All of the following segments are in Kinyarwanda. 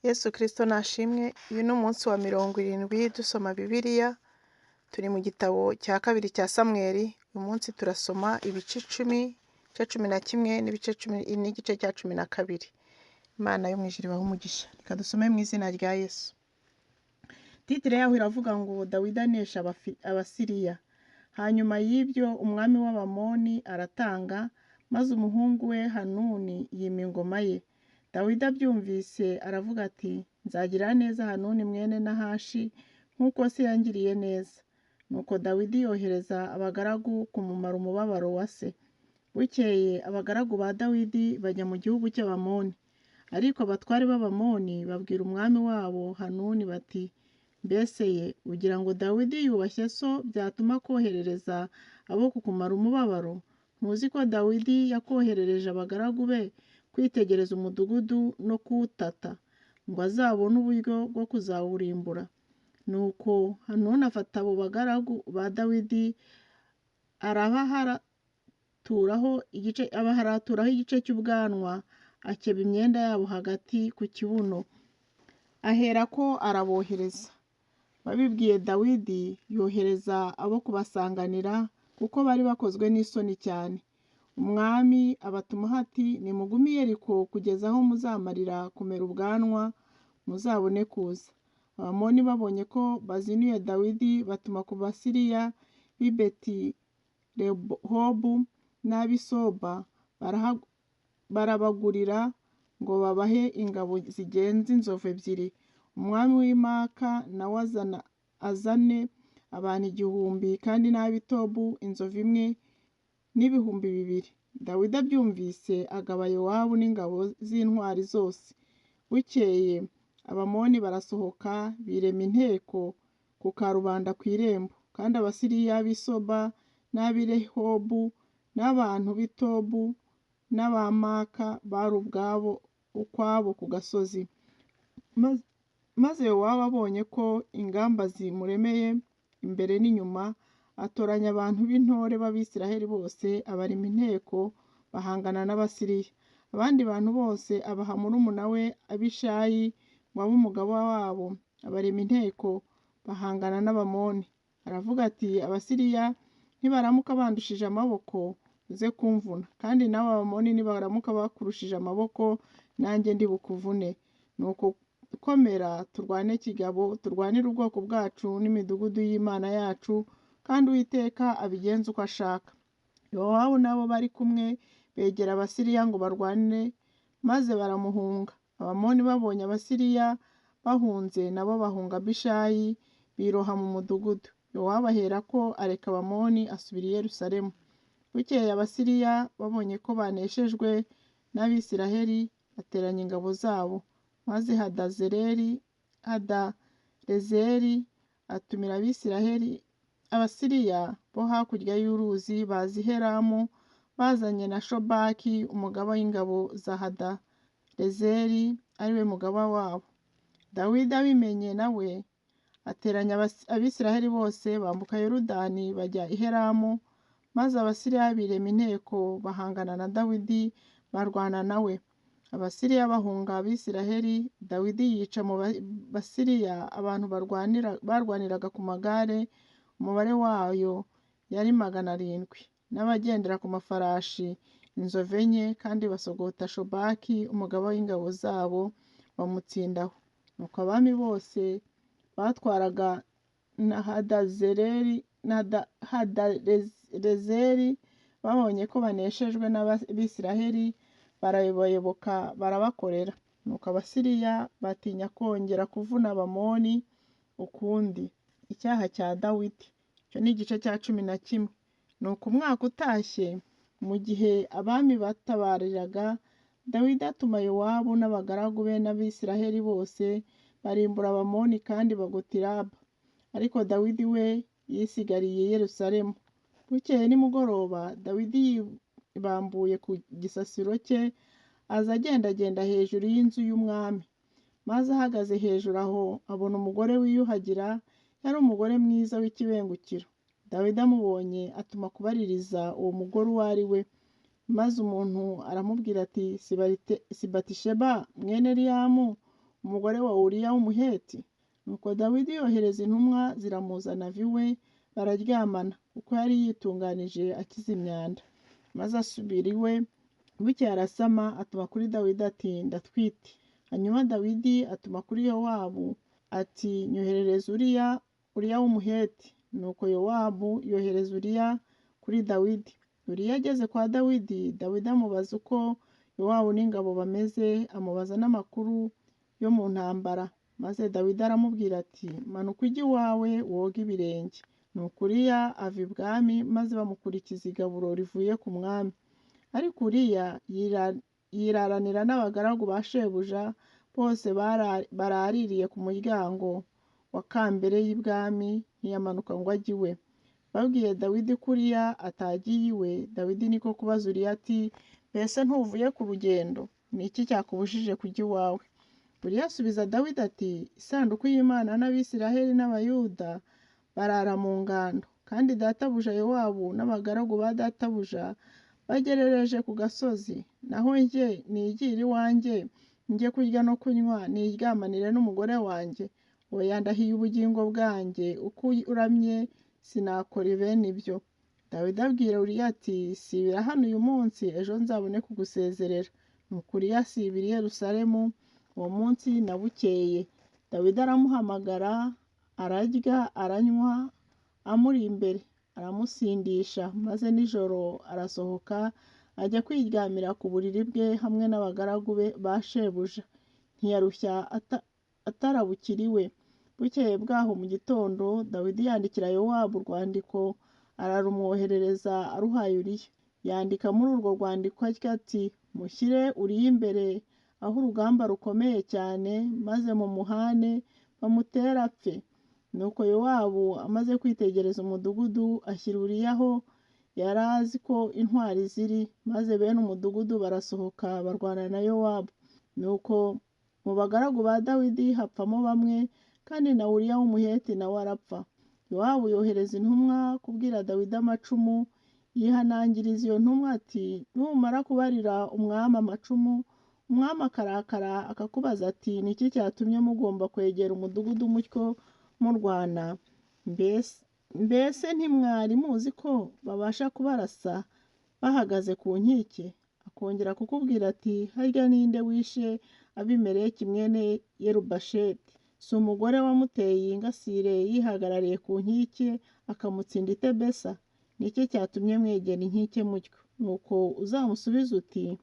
Yesu Kristo nashimwe, uyu ni umunsi wa 70 dusoma Bibiliya, turi mu gitabo cya kabiri cya Samweli, uyu munsi turasoma ibice 10, ibice 11 n'igice cya 12. Imana yo mu ijuru ibahe umugisha. Reka dusome mu izina rya Yesu. Titire yaho iravuga ngo Dawidi anesha Abasiriya. Hanyuma y'ibyo umwami w'Abamoni aratanga, maze umuhungu we Hanuni yima ingoma ye. Dawidi abyumvise aravuga ati, nzagirira neza Hanuni mwene Nahashi nk'uko se yangiriye neza. Nuko Dawidi yohereza abagaragu kumumara umubabaro wa se. Bukeye abagaragu ba Dawidi bajya mu gihugu cy'Abamoni. Ariko abatware b'Abamoni babwira umwami wabo Hanuni bati, mbese ye ugira ngo Dawidi yubashye so byatuma koherereza abo kukumara umubabaro? Ntuzi ko Dawidi yakoherereje abagaragu be kwitegereza umudugudu no kuwutata, ngo azabone uburyo bwo kuzawurimbura. Nuko Hanuni afata abo bagaragu ba Dawidi abaharaturaho igice cy'ubwanwa, akeba imyenda yabo hagati ku kibuno, aherako arabohereza. Babibwiye Dawidi, yohereza abo kubasanganira, kuko bari bakozwe n'isoni cyane. Umwami abatumaho ati, nimugume i Yeriko kugeza aho muzamarira kumera ubwanwa, muzabone kuza. Abamoni babonye ko bazinuye Dawidi, batuma ku Basiriya b'i Beti-Rehobu n'ab'i Soba, barabagurira ngo babahe ingabo zigenza inzovu ebyiri. Umwami w'i Maka nawe azane abantu 1000, kandi n'ab'i Tobu inzovu imwe n'ibihumbi 200. Dawidi abyumvise agaba Yowabu n'ingabo z'intwari zose. Bukeye Abamoni barasohoka birema inteko ku karubanda ku irembo, kandi Abasiriya b'i Soba n'ab'i Rehobu n'abantu b'i Tobu n'Abamaka bari ukwabo ku gasozi. Maze Yowabu abonye ko ingamba zimuremeye imbere n'inyuma, atoranya abantu b'intore b'Abisiraheli bose, abarema inteko bahangana n'Abasiriya. Abandi bantu bose abaha murumuna we Abishayi ngo abe umugaba wabo, abarema inteko bahangana n'Abamoni. Aravuga ati, Abasiriya nibaramuka bandushije amaboko, uze kumvuna, kandi nawe Abamoni nibaramuka bakurushije amaboko, nanjye ndi bukuvune. Nuko komera turwane kigabo, turwanire ubwoko bwacu n'imidugudu y'Imana yacu, kandi Uwiteka abigenza uko ashaka. Yowabu nabo bari kumwe begera Abasiriya ngo barwane, maze baramuhunga. Abamoni babonye Abasiriya bahunze, nabo bahunga Abishayi, biroha mu mudugudu. Yowabu aherako areka Abamoni asubira i Yerusalemu. Bukeye Abasiriya babonye ko baneshejwe n'Abisiraheli, bateranya ingabo zabo. Maze Hadarezeri atumira Abasiriya bo hakurya y'uruzi baza i Helamu, bazanye na Shobaki umugaba w'ingabo za Hadarezeri, ari we mugaba wabo. Dawidi abimenye nawe ateranya Abisiraheli bose, bambuka Yorodani bajya i Helamu. Maze Abasiriya birema inteko bahangana na Dawidi, barwana nawe. Abasiriya bahunga Abisiraheli. Dawidi yica mu Basiriya abantu barwaniraga ku magare, umubare wayo yari 700, n'abagendera ku mafarashi inzovu 4, kandi basogota Shobaki umugaba w'ingabo zabo bamutsindaho. Nuko abami bose batwaraga na Hadarezeri babonye ko baneshejwe n'Abisiraheli, barabayoboka barabakorera. Nuko Abasiriya batinya kongera kuvuna Abamoni ukundi. Icyaha cya Dawidi. Icyo ni igice cya 11. Nuko umwaka utashye, mu gihe abami batabariraga, Dawidi atuma Yowabu n'abagaragu be n'Abisiraheli bose, barimbura Abamoni kandi bagota i Raba. Ariko Dawidi we yisigariye i Yerusalemu. Bukeye nimugoroba, Dawidi yibambuye ku gisasiro cye, aza agendagenda hejuru y'inzu y'umwami. Maze ahagaze hejuru aho, abona umugore wiyuhagira, yari umugore mwiza w'ikibengukiro. Dawidi amubonye atuma kubaririza uwo mugore uwo ari we. Maze umuntu aramubwira ati, si Batisheba mwene Eliyamu umugore wa Uriya w'umuheti. Nuko Dawidi yohereza intumwa ziramuzana ava iwe, bararyamana, kuko yari yitunganije akiza imyanda. Maze asubira iwe, bukeye arasama, atuma kuri Dawidi ati ndatwite. Hanyuma Dawidi atuma kuri Yowabu ati nyoherereza Uriya w'umuheti. Nuko Yowabu yohereza Uriya kuri Dawidi. Uriya ageze kwa Dawidi, Dawidi amubaza uko Yowabu n'ingabo bameze, amubaza n'amakuru yo mu ntambara. Maze Dawidi aramubwira ati manuka ujye iwawe woge ibirenge. Nuko Uriya ava ibwami, maze bamukurikiza igaburo rivuye ku mwami. Ariko Uriya yiraranira n'abagaragu ba shebuja, bose baraririye ku muryango wa kambere y'ibwami, ntiyamanuka ngo ajye iwe. Babwiye Dawidi ko Uriya atagiye iwe, Dawidi niko kubaza Uriya ati mbese ntuvuye ku rugendo? Ni iki cyakubujije kujya iwawe? Uriya asubiza Dawidi ati isanduku y'Imana n'Abisiraheli n'Abayuda barara mu ngando, kandi databuja Yowabu n'abagaragu ba databuja bagerereje ku gasozi. Naho njye nigire iwanjye, njye kurya no kunywa, niryamanire n'umugore wanjye? Oya, ndahiye ubugingo bwanjye, uko uramye sinakora bene ibyo. Dawidi abwira Uriya ati sibira hano uyu munsi, ejo nzabone kugusezerera. Nuko Uriya asibira i Yerusalemu uwo munsi na bukeye. Dawidi aramuhamagara, ararya aranywa, amuri imbere aramusindisha, maze nijoro arasohoka ajya kwiryamira ku buriri bwe hamwe n'abagaragu be ba shebuja. Ntiyarushya atarabukira iwe. Bukeye bwaho mu gitondo, Dawidi yandikira Yowabu urwandiko, ararumwoherereza aruhaye Uriya. Yandika muri urwo rwandiko atya ati mushyire Uriya imbere aho urugamba rukomeye cyane, maze mumuhane bamutere apfe. Nuko Yowabu amaze kwitegereza umudugudu, ashyira Uriya aho yari azi ko intwari ziri, maze bene umudugudu barasohoka barwana na Yowabu. Nuko mu bagaragu ba Dawidi hapfamo bamwe, kandi na Uriya w'umuheti nawe arapfa. Yowabu yohereza intumwa kubwira Dawidi amacumu, yihanangiriza iyo ntumwa ati numara kubarira umwami amacumu, umwami akarakara akakubaza ati ni iki cyatumye mugomba kwegera umudugudu mutyo murwana? Mbese ntimwari muzi ko babasha kubarasa bahagaze ku nkike? Akongera kukubwira ati harya ninde wishe Abimeleki mwene Yerubasheti? Si umugore wamuteye iyi ngasire yihagarariye ku nkike akamutsinda i Tebesa? Ni iki cyatumye mwegera inkike mutyo? Nuko uzamusubiza uti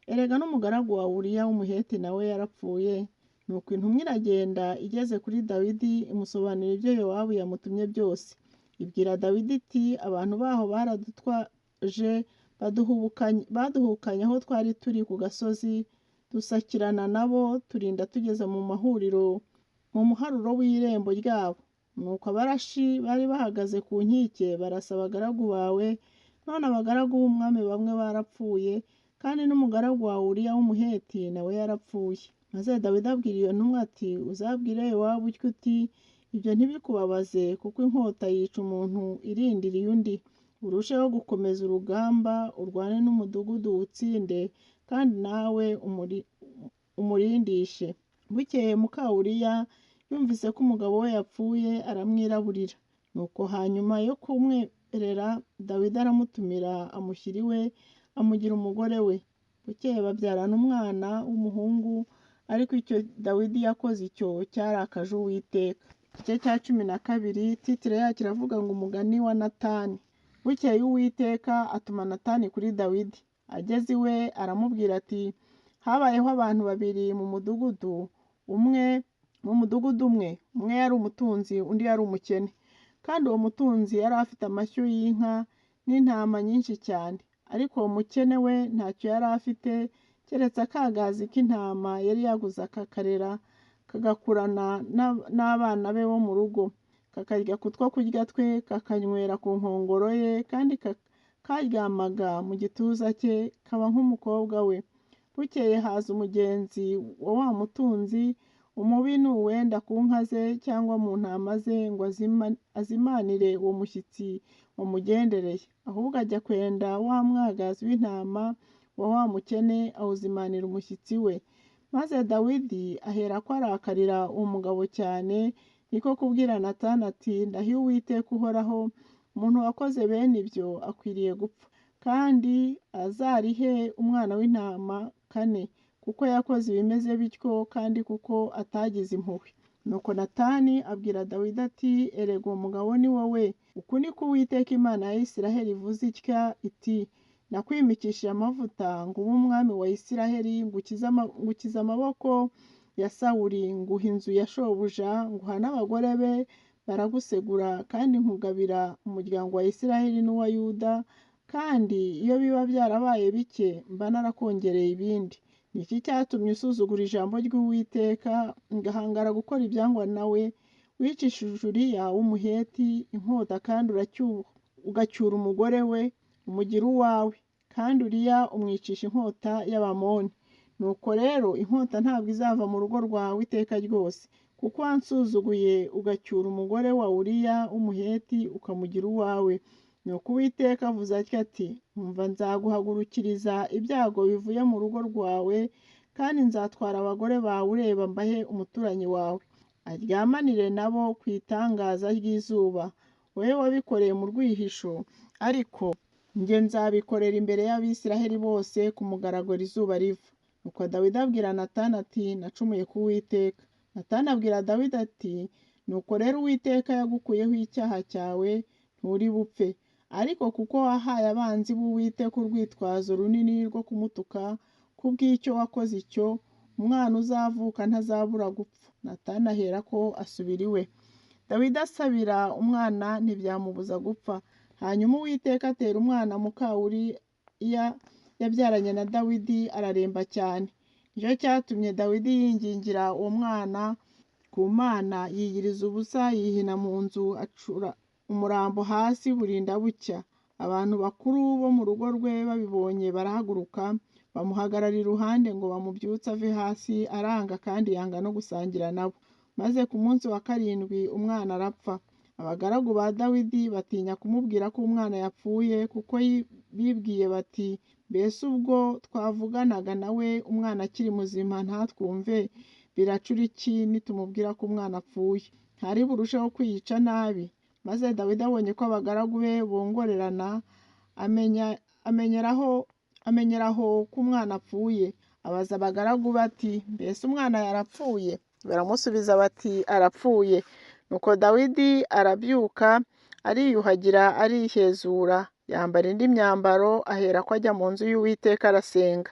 erega n'umugaragu wa Uriya w'umuheti nawe yarapfuye. Nuko intumwa iragenda, igeze kuri Dawidi imusobanurira ibyo Yowabu yamutumye byose. Ibwira Dawidi iti abantu baho baradutwaje, baduhukanye aho twari turi ku gasozi, dusakirana nabo turinda tugeze mu muharuro w'irembo ryabo. Nuko abarashi bari bahagaze ku nkike barasa abagaragu bawe, none abagaragu b'umwami bamwe barapfuye, kandi n'umugaragu wa Uriya w'umuheti nawe yarapfuye. Maze Dawidi abwira iyo ntumwa ati uzabwire Yowabu utyo uti ibyo ntibikubabaze, kuko inkota yica umuntu irindiriye undi. Urusheho gukomeza urugamba, urwane n'umudugudu uwutsinde, kandi nawe umurindishe. Bukeye muka Uriya yumvise ko umugabo we yapfuye, aramwiraburira. Nuko hanyuma yo kumwerera, Dawidi aramutumira amushyira iwe, amugira umugore we. Bukeye babyarana umwana w'umuhungu, ariko icyo Dawidi yakoze icyo cyarakaje Uwiteka. Igice cya 12, titire yacyo iravuga ngo umugani wa Natani. Bukeye Uwiteka atuma Natani kuri Dawidi. Ageze iwe aramubwira ati habayeho abantu babiri mu mudugudu umwe, umwe yari umutunzi, undi yari umukene. Kandi uwo mutunzi yari afite amashyo y'inka n'intama nyinshi cyane, ariko uwo mukene we ntacyo yari afite keretse akagazi k'intama yari yaguze akakarera, kagakurana n'abana be bo mu rugo, kakarya ku two kurya twe, kakanywera ku nkongoro ye, kandi karyamaga mu gituza cye, kaba nk'umukobwa we. Bukeye haza umugenzi wa wa mutunzi, umubi ni uwenda ku nka ze cyangwa mu ntama ze ngo azimanire uwo mushyitsi wamugendereye, ahubwo ajya kwenda wa mwagazi w'intama wa wa mukene awuzimanira umushyitsi we. Maze Dawidi aherako arakarira uwo mugabo cyane, niko kubwira Natani ati ndahiye Uwiteka uhoraho, umuntu wakoze bene ibyo akwiriye gupfa, kandi azarihe umwana w'intama 4, kuko yakoze ibimeze bityo kandi kuko atagize impuhwe. Nuko Natani abwira Dawidi ati erega uwo mugabo ni wowe. Uku ni ko Uwiteka Imana ya Isiraheli ivuze itya iti nakwimikishije amavuta ngo ube umwami wa Isiraheli, ngukize amaboko ya Sawuli, nguha inzu ya shobuja, nguha n'abagore be baragusegura, kandi nkugabira umuryango wa Isiraheli n'uwa Yuda, kandi iyo biba byarabaye bike mba narakongereye ibindi. Ni iki cyatumye usuzugura ijambo ry'Uwiteka ngahangara gukora ibyangwa nawe, wicishije Uriya w'Umuheti inkota kandi ugacyura umugore we umugira uwawe, kandi Uriya umwicisha inkota y'Abamoni. Nuko rero inkota ntabwo izava mu rugo rwawe iteka ryose, kuko wansuzuguye ugacyura umugore wa Uriya w'Umuheti ukamugira uwawe. Nuko Uwiteka avuze atya ati umva, nzaguhagurukiriza ibyago bivuye mu rugo rwawe, kandi nzatwara abagore bawe ureba mbahe umuturanyi wawe, aryamanire nabo ku itangaza ry'izuba. Wowe wabikoreye mu rwihisho, ariko njye nzabikorera imbere y'Abisiraheli bose ku mugaragaro izuba riva. Nuko Dawidi abwira Natani ati nacumuye ku Uwiteka. Natani abwira Dawidi ati nuko rero Uwiteka yagukuyeho icyaha cyawe, nturi bupfe. Ariko kuko wahaye abanzi b'Uwiteka urwitwazo runini rwo kumutuka kubw'icyo wakoze icyo, umwana uzavuka ntazabura gupfa. Natani aherako asubira iwe. Dawidi asabira umwana ntibyamubuza gupfa. Hanyuma Uwiteka atera umwana muka Uriya yabyaranye na Dawidi araremba cyane. Nicyo cyatumye Dawidi yingingira uwo mwana ku Mana, yiyiriza ubusa, yihina mu nzu, acura umurambo hasi burinda bucya. Abantu bakuru bo mu rugo rwe babibonye barahaguruka bamuhagarara iruhande ngo bamubyutse ave hasi, aranga kandi yanga no gusangira nabo. Maze ku munsi wa 7 umwana arapfa. Abagaragu ba Dawidi batinya kumubwira ko umwana yapfuye, kuko bibwiye bati mbese ubwo twavuganaga nawe umwana akiri muzima ntatwumve, biracura iki nitumubwira ko umwana apfuye? Ntari burusheho kwiyica nabi. Maze Dawidi abonye ko abagaragu be bongorerana, amenyeraho ko umwana apfuye, abaza abagaragu bati mbese umwana yarapfuye? Baramusubiza bati arapfuye. Nuko Dawidi arabyuka, ariyuhagira, arihezura, yambara indi myambaro, aherako ajya mu nzu y'Uwiteka arasenga.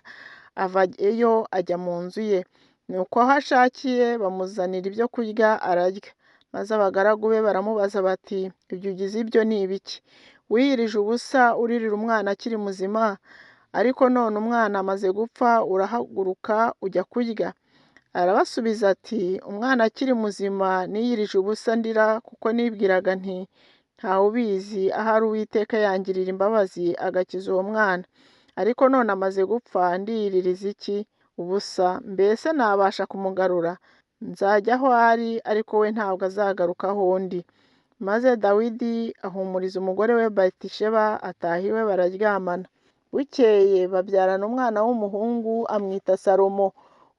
Avayo ajya mu nzu ye. Nuko aho ashakiye bamuzanira ibyo kurya ararya. Maze abagaragu be baramubaza bati ibyo ugize ibyo ni ibiki? Wiyirije ubusa uririra umwana akiri muzima, ariko none umwana amaze gupfa urahaguruka ujya kurya? Arabasubiza ati umwana akiri muzima niyirije ubusa ndira, kuko nibwiraga nti ntawe ubizi, ahari Uwiteka yangirira imbabazi agakiza uwo mwana. Ariko none amaze gupfa ndiyiririza iki ubusa? Mbese nabasha kumugarura? Nzajya aho ari, ariko we ntabwo azagaruka aho ndi. Maze Dawidi ahumuriza umugore we Batisheba, ataha iwe bararyamana. Bukeye babyarana umwana w'umuhungu amwita Salomo.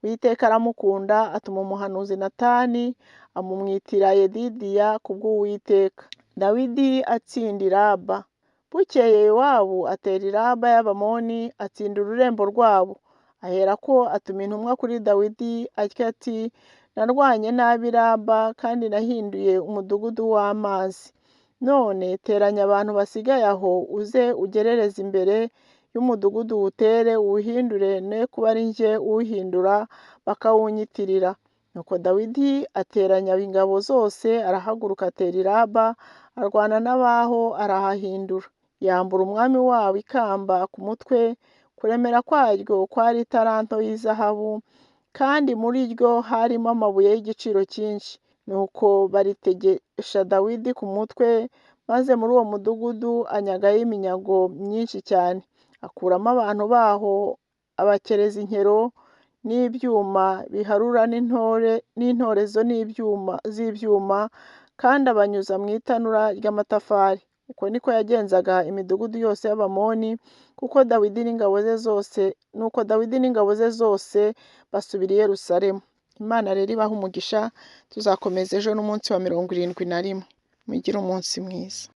Uwiteka aramukunda, atuma umuhanuzi Natani amumwitira Yedidiya kubw'Uwiteka. Dawidi atsinda Raba. Bukeye Yowabu atera Raba y'Abamoni, atsinda ururembo rwabo. Aherako atuma intumwa kuri Dawidi atya ati narwanye nabi Raba, kandi nahinduye umudugudu w'amazi. None teranya abantu basigaye aho, uze ugerereze imbere y'umudugudu uwutere, uwuhindure, ne kuba ari njye uwuhindura bakawunyitirira. Nuko Dawidi ateranya ingabo zose, arahaguruka atera Raba, arwana n'abaho arahahindura. Yambura umwami wabo ikamba ku mutwe, kuremera kwaryo kwari italanto y'izahabu, kandi muri ryo harimo amabuye y'igiciro cyinshi. Nuko baritegesha Dawidi ku mutwe, maze muri uwo mudugudu anyagayo iminyago myinshi cyane. Akuramo abantu baho abakereza inkero n'ibyuma biharura n'intorezo z'ibyuma, kandi abanyuza mu itanura ry'amatafari. Uko niko yagenzaga imidugudu yose y'Abamoni, kuko Dawidi n'ingabo ze zose nuko Dawidi n'ingabo ze zose basubira i Yerusalemu. Imana rero ibahe umugisha, tuzakomeza ejo n'umunsi wa 71. Mugire umunsi mwiza.